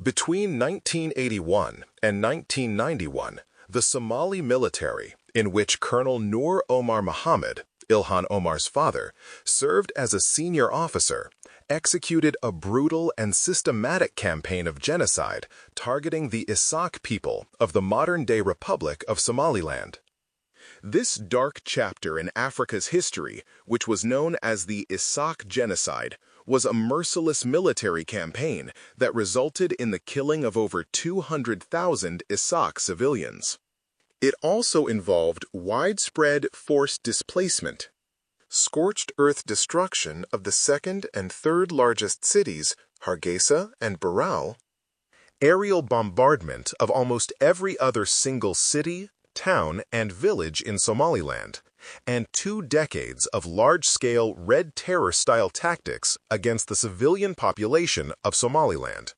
Between 1981 and 1991, the Somali military, in which Colonel Nur Omar Mohamed, Ilhan Omar's father, served as a senior officer, executed a brutal and systematic campaign of genocide targeting the Isaaq people of the modern-day Republic of Somaliland. This dark chapter in Africa's history, which was known as the Isaaq Genocide, was a merciless military campaign that resulted in the killing of over 200,000 Isaaq civilians. It also involved widespread forced displacement, scorched earth destruction of the second and third largest cities, Hargeisa and Baral, aerial bombardment of almost every other single city, town, and village in Somaliland, and 2 decades of large-scale Red Terror-style tactics against the civilian population of Somaliland.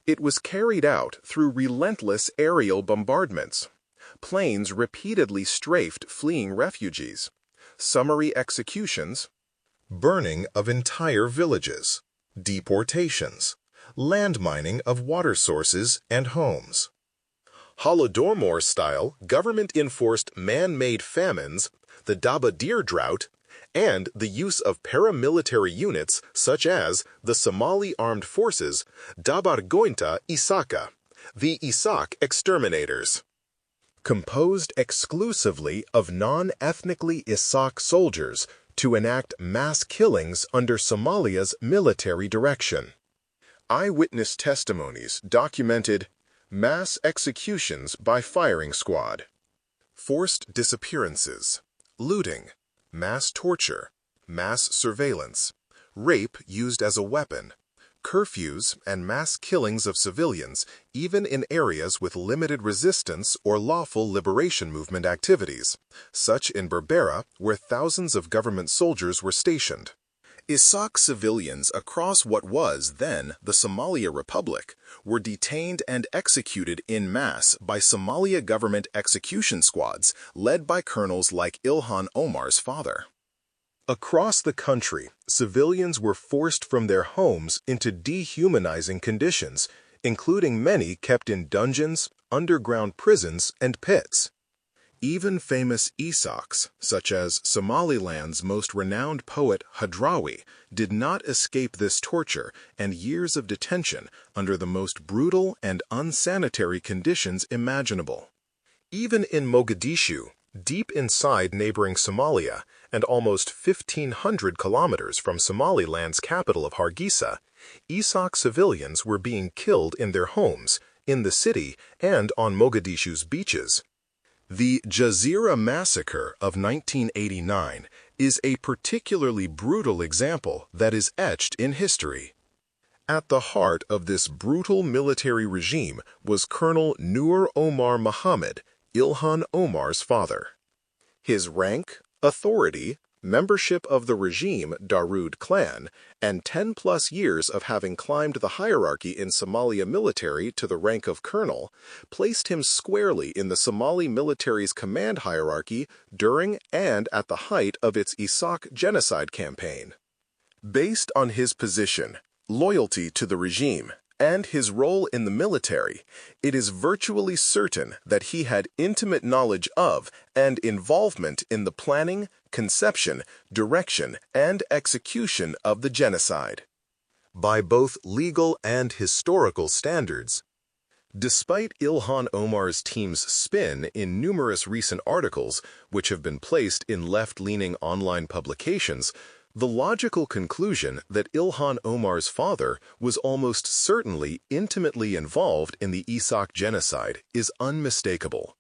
It was carried out through relentless aerial bombardments. Planes repeatedly strafed fleeing refugees, summary executions, burning of entire villages, deportations, landmining of water sources and homes. Holodomor-style government-enforced man-made famines, the Dabadir drought, and the use of paramilitary units such as the Somali Armed Forces Dabargoynta Isaqa, the Isaaq exterminators. Composed exclusively of non-ethnically Isaaq soldiers to enact mass killings under Somalia's military direction. Eyewitness testimonies documented mass executions by firing squad, forced disappearances, looting, mass torture, mass surveillance, rape used as a weapon, curfews and mass killings of civilians even in areas with limited resistance or lawful liberation movement activities, such in Berbera where thousands of government soldiers were stationed. Isaaq civilians across what was then the Somalia Republic were detained and executed en masse by Somalia government execution squads led by colonels like Ilhan Omar's father. Across the country, civilians were forced from their homes into dehumanizing conditions, including many kept in dungeons, underground prisons, and pits. Even famous Isaaqs, such as Somaliland's most renowned poet Hadrawi, did not escape this torture and years of detention under the most brutal and unsanitary conditions imaginable. Even in Mogadishu, deep inside neighboring Somalia, and almost 1,500 kilometers from Somaliland's capital of Hargeisa, Isaaq civilians were being killed in their homes, in the city, and on Mogadishu's beaches. The Jazeera massacre of 1989 is a particularly brutal example that is etched in history. At the heart of this brutal military regime was Colonel Nur Omar Mohamed, Ilhan Omar's father. His rank, authority, membership of the regime Darude clan, and 10+ years of having climbed the hierarchy in Somalia military to the rank of colonel placed him squarely in the Somali military's command hierarchy during and at the height of its Isaaq genocide campaign. Based on his position, loyalty to the regime, and his role in the military, it is virtually certain that he had intimate knowledge of and involvement in the planning, conception, direction, and execution of the genocide. By both legal and historical standards. Despite Ilhan Omar's team's spin in numerous recent articles, which have been placed in left-leaning online publications, the logical conclusion that Ilhan Omar's father was almost certainly intimately involved in the Isaaq genocide is unmistakable.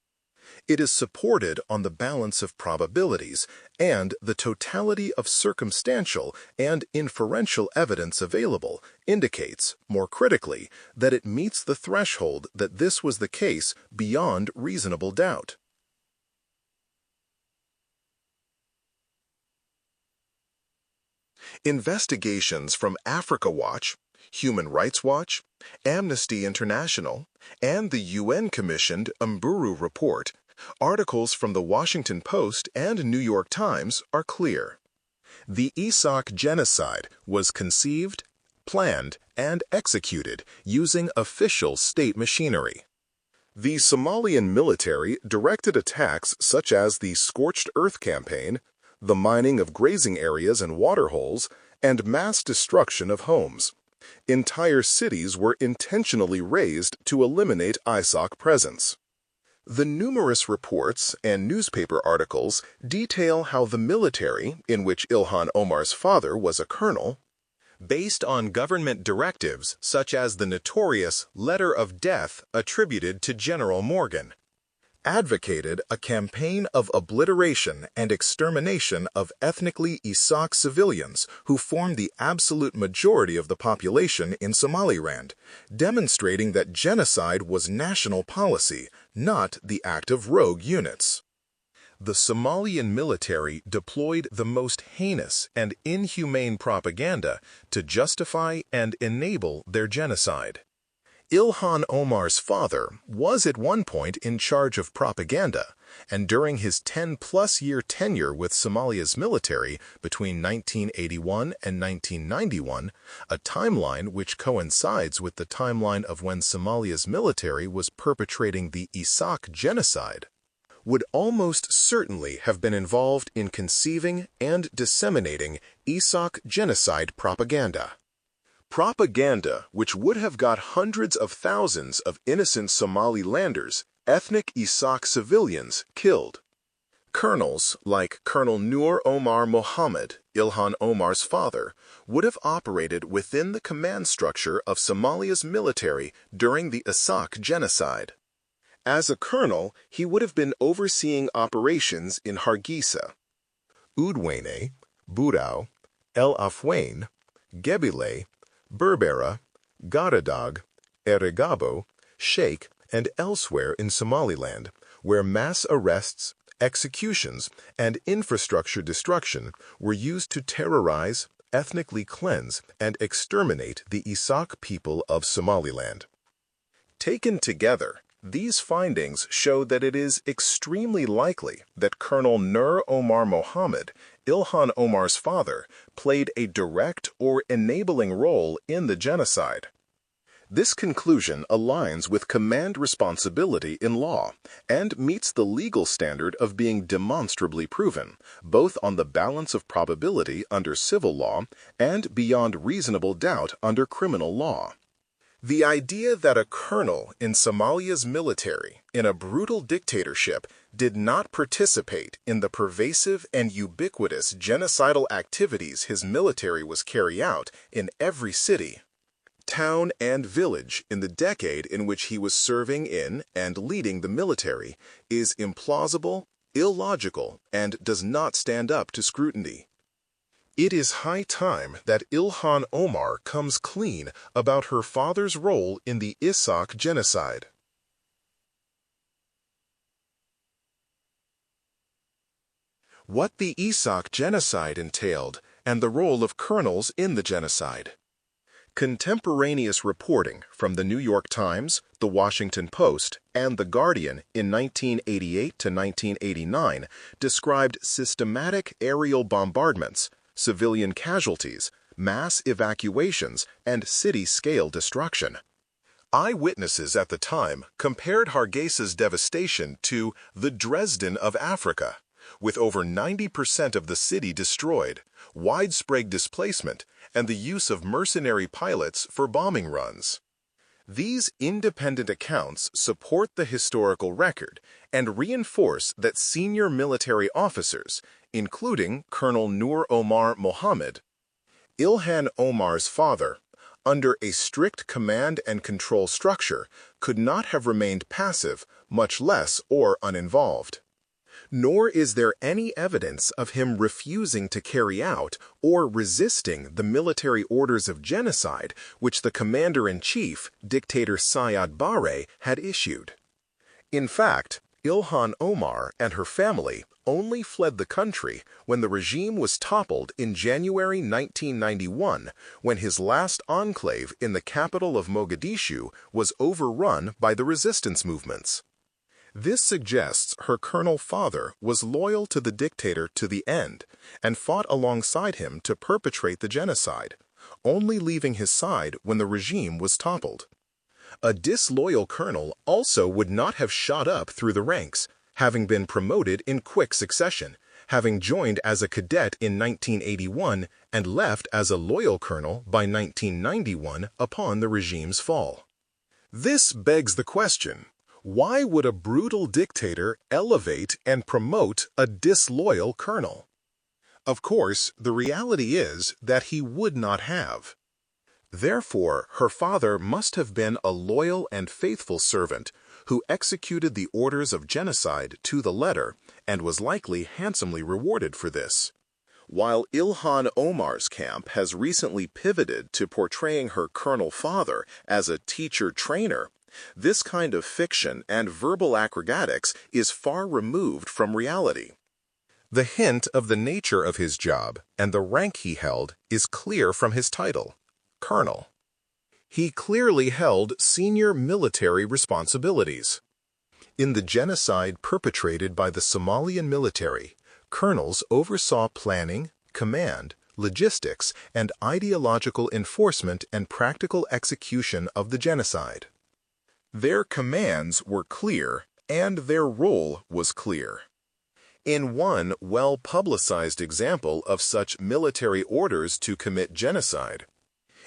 It is supported on the balance of probabilities and the totality of circumstantial and inferential evidence available indicates, more critically, that it meets the threshold that this was the case beyond reasonable doubt. Investigations from Africa Watch, Human Rights Watch, Amnesty International, and the UN-commissioned Mburu report, articles from the Washington Post and New York Times are clear. The Isaaq genocide was conceived, planned, and executed using official state machinery. The Somalian military directed attacks such as the Scorched Earth Campaign, the mining of grazing areas and waterholes, and mass destruction of homes. Entire cities were intentionally razed to eliminate Isaaq presence. The numerous reports and newspaper articles detail how the military, in which Ilhan Omar's father was a colonel, based on government directives such as the notorious Letter of Death attributed to General Morgan, advocated a campaign of obliteration and extermination of ethnically Isaaq civilians who formed the absolute majority of the population in Somaliland, demonstrating that genocide was national policy, not the act of rogue units. The Somalian military deployed the most heinous and inhumane propaganda to justify and enable their genocide. Ilhan Omar's father was at one point in charge of propaganda, and during his 10-plus-year tenure with Somalia's military between 1981 and 1991, a timeline which coincides with the timeline of when Somalia's military was perpetrating the Isaaq genocide, would almost certainly have been involved in conceiving and disseminating Isaaq genocide propaganda. Propaganda which would have got hundreds of thousands of innocent Somalilanders, ethnic Isaaq civilians, killed. Colonels like Colonel Nur Omar Mohamed, Ilhan Omar's father, would have operated within the command structure of Somalia's military during the Isaaq genocide. As a colonel, he would have been overseeing operations in Hargeisa, Udwayne, Burao, El Afwain, Gebile, Berbera, Garadag, Erigabo, Sheikh, and elsewhere in Somaliland, where mass arrests, executions, and infrastructure destruction were used to terrorize, ethnically cleanse, and exterminate the Isaaq people of Somaliland. Taken together, these findings show that it is extremely likely that Colonel Nur Omar Mohamed, Ilhan Omar's father, played a direct or enabling role in the genocide. This conclusion aligns with command responsibility in law and meets the legal standard of being demonstrably proven, both on the balance of probability under civil law and beyond reasonable doubt under criminal law. The idea that a colonel in Somalia's military, in a brutal dictatorship, did not participate in the pervasive and ubiquitous genocidal activities his military was carrying out in every city, town, and village in the decade in which he was serving in and leading the military is implausible, illogical, and does not stand up to scrutiny. It is high time that Ilhan Omar comes clean about her father's role in the Isaaq genocide. What the Isaaq genocide entailed and the role of colonels in the genocide. Contemporaneous reporting from the New York Times, the Washington Post, and The Guardian in 1988 to 1989 described systematic aerial bombardments, civilian casualties, mass evacuations, and city-scale destruction. Eyewitnesses at the time compared Hargeisa's devastation to the Dresden of Africa, with over 90% of the city destroyed, widespread displacement, and the use of mercenary pilots for bombing runs. These independent accounts support the historical record and reinforce that senior military officers, including Colonel Nur Omar Mohamed, Ilhan Omar's father, under a strict command and control structure, could not have remained passive, much less or uninvolved. Nor is there any evidence of him refusing to carry out or resisting the military orders of genocide which the commander-in-chief, dictator Siad Barre, had issued. In fact, Ilhan Omar and her family only fled the country when the regime was toppled in January 1991, when his last enclave in the capital of Mogadishu was overrun by the resistance movements. This suggests her colonel father was loyal to the dictator to the end and fought alongside him to perpetrate the genocide, only leaving his side when the regime was toppled. A disloyal colonel also would not have shot up through the ranks, having been promoted in quick succession, having joined as a cadet in 1981 and left as a loyal colonel by 1991 upon the regime's fall. This begs the question, why would a brutal dictator elevate and promote a disloyal colonel? Of course, the reality is that he would not have. Therefore, her father must have been a loyal and faithful servant who executed the orders of genocide to the letter and was likely handsomely rewarded for this. While Ilhan Omar's camp has recently pivoted to portraying her colonel father as a teacher-trainer, this kind of fiction and verbal acrobatics is far removed from reality. The hint of the nature of his job and the rank he held is clear from his title, Colonel. He clearly held senior military responsibilities. In the genocide perpetrated by the Somalian military, colonels oversaw planning, command, logistics, and ideological enforcement and practical execution of the genocide. Their commands were clear, and their role was clear. In one well-publicized example of such military orders to commit genocide,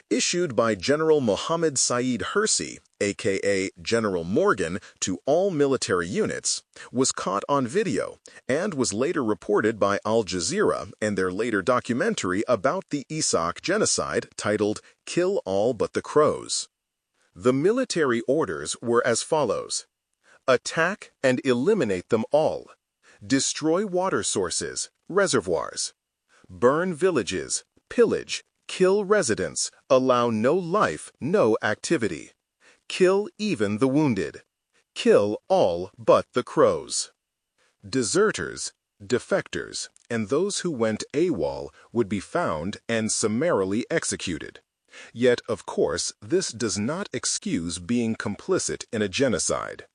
issued by General Mohammed Saeed Hersi, aka General Morgan, to all military units, was caught on video and was later reported by Al Jazeera in their later documentary about the Isaaq genocide titled Kill All But the Crows. The military orders were as follows: attack and eliminate them all. Destroy water sources, reservoirs. Burn villages, pillage, kill residents, allow no life, no activity. Kill even the wounded. Kill all but the crows. Deserters, defectors, and those who went AWOL would be found and summarily executed. Yet, of course, this does not excuse being complicit in a genocide.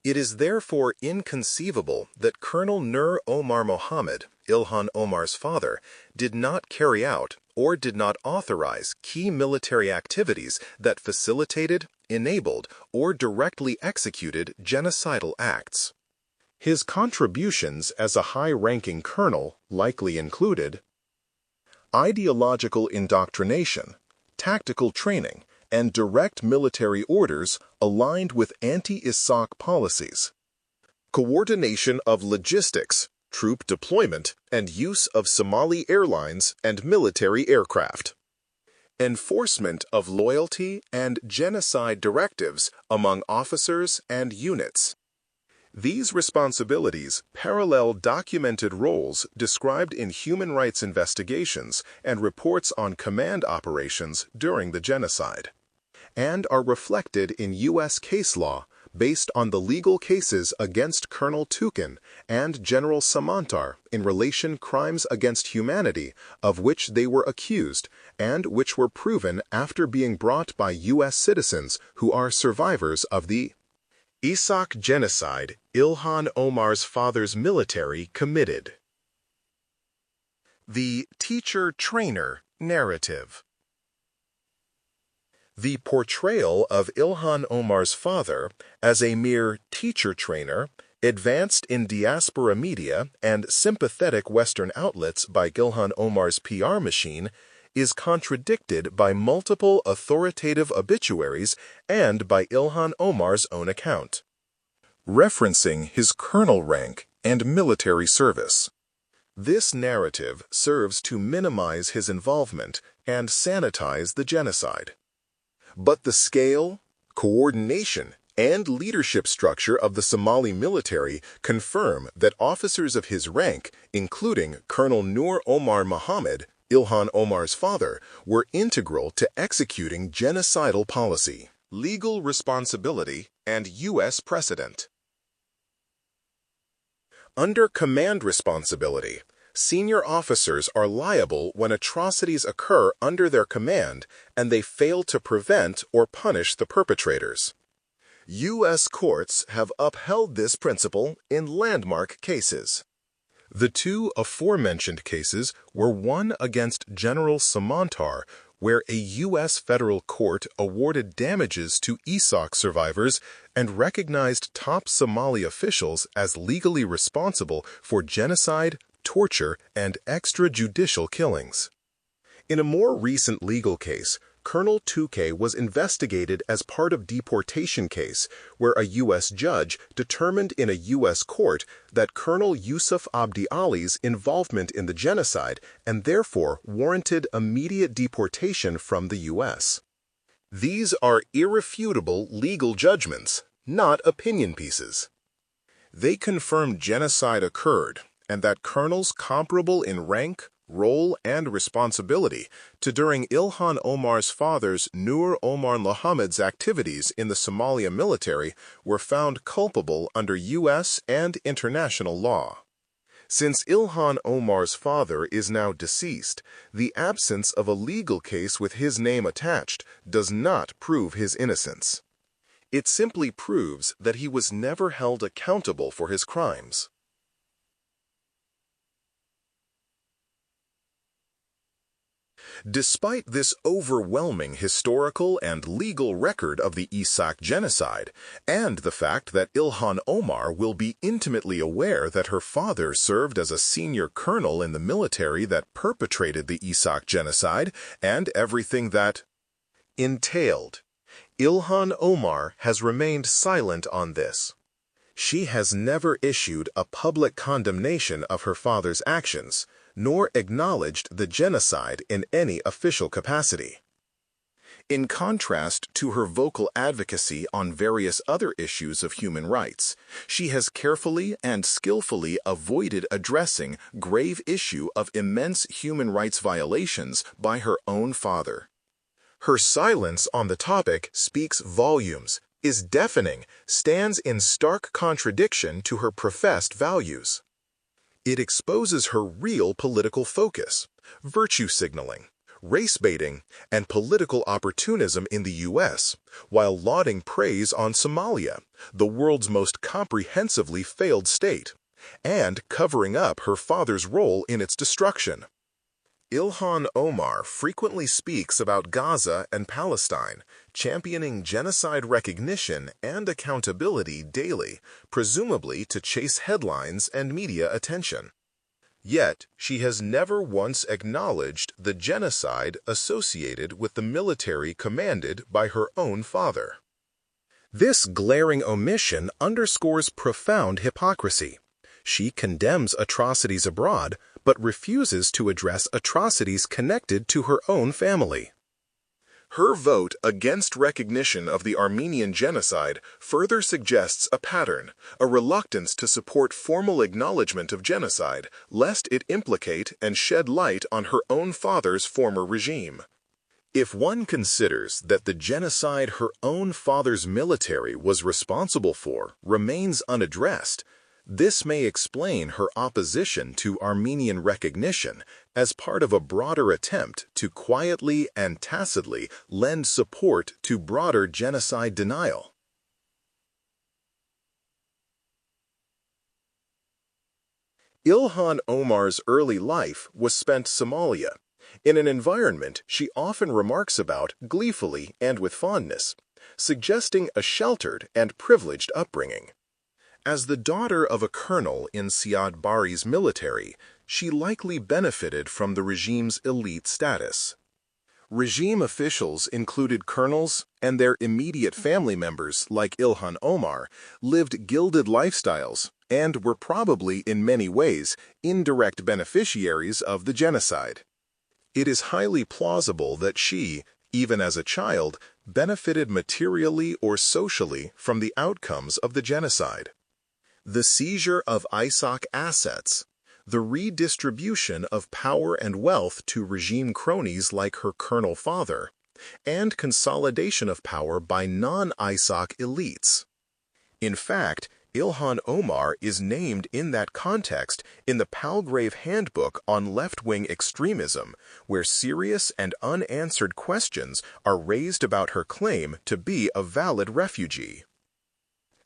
It is therefore inconceivable that Colonel Nur Omar Mohamed, Ilhan Omar's father, did not carry out or did not authorize key military activities that facilitated, enabled, or directly executed genocidal acts. His contributions as a high-ranking colonel likely included ideological indoctrination, tactical training, and direct military orders aligned with anti-Isaaq policies, coordination of logistics, troop deployment, and use of Somali airlines and military aircraft, enforcement of loyalty and genocide directives among officers and units. These responsibilities parallel documented roles described in human rights investigations and reports on command operations during the genocide, and are reflected in U.S. case law based on the legal cases against Colonel Tukin and General Samantar in relation crimes against humanity of which they were accused and which were proven after being brought by U.S. citizens who are survivors of the Isaaq genocide Ilhan Omar's father's military committed. The teacher-trainer narrative. The portrayal of Ilhan Omar's father as a mere teacher-trainer, advanced in diaspora media and sympathetic Western outlets by Ilhan Omar's PR machine, is contradicted by multiple authoritative obituaries and by Ilhan Omar's own account, referencing his colonel rank and military service. This narrative serves to minimize his involvement and sanitize the genocide. But the scale, coordination, and leadership structure of the Somali military confirm that officers of his rank, including Colonel Nur Omar Mohamed, Ilhan Omar's father, were integral to executing genocidal policy, legal responsibility, and U.S. precedent. Under command responsibility, senior officers are liable when atrocities occur under their command and they fail to prevent or punish the perpetrators. U.S. courts have upheld this principle in landmark cases. The two aforementioned cases were one against General Samantar, where a U.S. federal court awarded damages to Isaaq survivors and recognized top Somali officials as legally responsible for genocide, torture, and extrajudicial killings. In a more recent legal case, Colonel Tukey was investigated as part of deportation case where a U.S. judge determined in a U.S. court that Colonel Yusuf Abdi Ali's involvement in the genocide and therefore warranted immediate deportation from the U.S. These are irrefutable legal judgments, not opinion pieces. They confirm genocide occurred and that colonels comparable in rank, role, and responsibility to during Ilhan Omar's father's Nur Omar Mohamed's activities in the Somalia military were found culpable under U.S. and international law. Since Ilhan Omar's father is now deceased, the absence of a legal case with his name attached does not prove his innocence. It simply proves that he was never held accountable for his crimes. Despite this overwhelming historical and legal record of the Isaaq genocide, and the fact that Ilhan Omar will be intimately aware that her father served as a senior colonel in the military that perpetrated the Isaaq genocide and everything that entailed, Ilhan Omar has remained silent on this. She has never issued a public condemnation of her father's actions, nor acknowledged the genocide in any official capacity. In contrast to her vocal advocacy on various other issues of human rights, she has carefully and skillfully avoided addressing grave issue of immense human rights violations by her own father. Her silence on the topic speaks volumes, is deafening, stands in stark contradiction to her professed values. It exposes her real political focus, virtue signaling, race baiting, and political opportunism in the U.S., while lauding praise on Somalia, the world's most comprehensively failed state, and covering up her father's role in its destruction. Ilhan Omar frequently speaks about Gaza and Palestine, championing genocide recognition and accountability daily, presumably to chase headlines and media attention. Yet, she has never once acknowledged the genocide associated with the military commanded by her own father. This glaring omission underscores profound hypocrisy. She condemns atrocities abroad, but refuses to address atrocities connected to her own family. Her vote against recognition of the Armenian genocide further suggests a pattern, a reluctance to support formal acknowledgement of genocide, lest it implicate and shed light on her own father's former regime. If one considers that the genocide her own father's military was responsible for remains unaddressed, this may explain her opposition to Armenian recognition as part of a broader attempt to quietly and tacitly lend support to broader genocide denial. Ilhan Omar's early life was spent Somalia, in an environment she often remarks about gleefully and with fondness, suggesting a sheltered and privileged upbringing. As the daughter of a colonel in Siad Barre's military, she likely benefited from the regime's elite status. Regime officials included colonels, and their immediate family members, like Ilhan Omar, lived gilded lifestyles and were probably, in many ways, indirect beneficiaries of the genocide. It is highly plausible that she, even as a child, benefited materially or socially from the outcomes of the genocide. The seizure of Isaaq assets, the redistribution of power and wealth to regime cronies like her colonel father, and consolidation of power by non-Isaaq elites. In fact, Ilhan Omar is named in that context in the Palgrave Handbook on Left-Wing Extremism, where serious and unanswered questions are raised about her claim to be a valid refugee.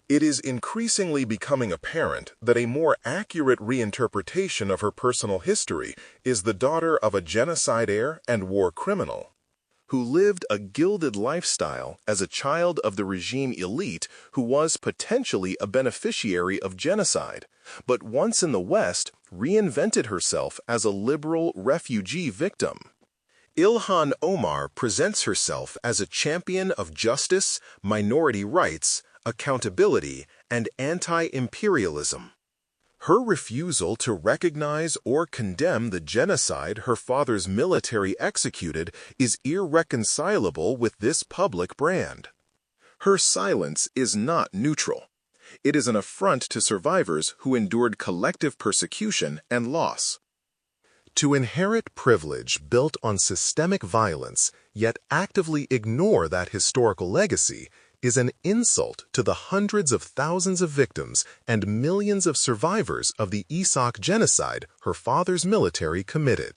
It is increasingly becoming apparent that a more accurate reinterpretation of her personal history is the daughter of a genocide heir and war criminal. who lived a gilded lifestyle as a child of the regime elite who was potentially a beneficiary of genocide, but once in the West reinvented herself as a liberal refugee victim. Ilhan Omar presents herself as a champion of justice, minority rights, accountability, and anti-imperialism. Her refusal to recognize or condemn the genocide her father's military executed is irreconcilable with this public brand. Her silence is not neutral. It is an affront to survivors who endured collective persecution and loss. To inherit privilege built on systemic violence, yet actively ignore that historical legacy, is an insult to the hundreds of thousands of victims and millions of survivors of the Isaaq genocide her father's military committed.